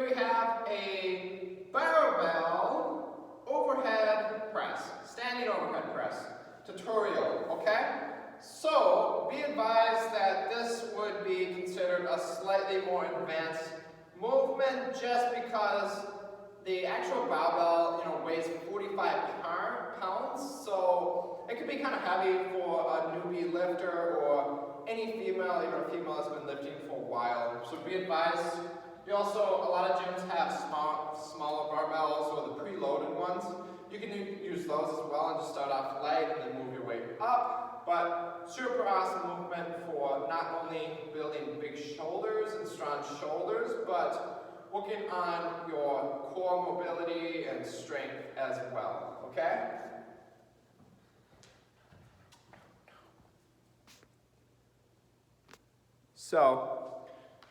Here we have a barbell overhead press, standing overhead press tutorial, okay? So, be advised that this would be considered a slightly more advanced movement just because the actual barbell, weighs 45 pounds, so it could be kind of heavy for a newbie lifter or any female, even a female has been lifting for a while. So be advised. You also, a lot of gyms have smaller barbells or the preloaded ones. You can use those as well and just start off light and then move your way up. But super awesome movement for not only building big shoulders and strong shoulders, but working on your core mobility and strength as well, okay? So,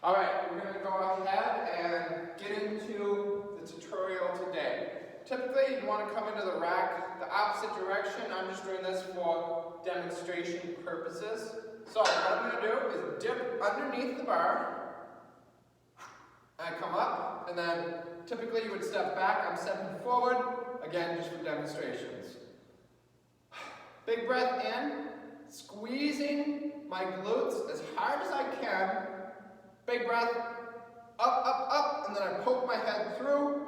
all right, we're going to go ahead and get into the tutorial today. Typically, you want to come into the rack the opposite direction. I'm just doing this for demonstration purposes. So what I'm going to do is dip underneath the bar. I come up, and then typically you would step back. I'm stepping forward, again, just for demonstrations. Big breath in, squeezing my glutes as hard as I can. Big breath, up, up, up, and then I poke my head through,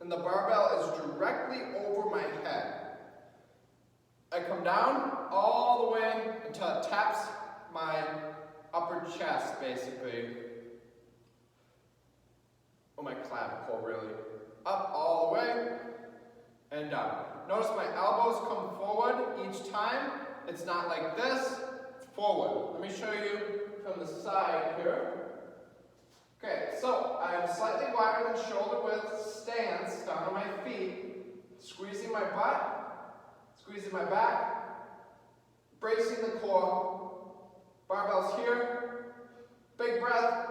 and the barbell is directly over my head. I come down all the way until it taps my upper chest, basically. Or my clavicle, really. Up all the way, and down. Notice my elbows come forward each time. It's not like this, it's forward. Let me show you from the side here. Okay, so I have slightly wider than shoulder width stance down on my feet, squeezing my butt, squeezing my back, bracing the core, barbells here, big breath,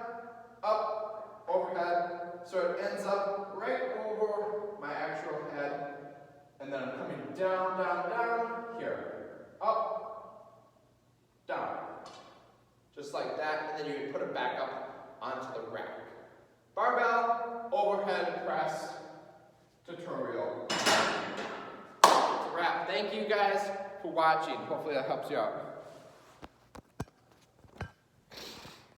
up, overhead, so it ends up right over my actual head, and then I'm coming down, down, down, here, up, down. Just like that, and then you can put it back up onto the rack. Barbell overhead press tutorial. That's a wrap. Thank you guys for watching. Hopefully that helps you out.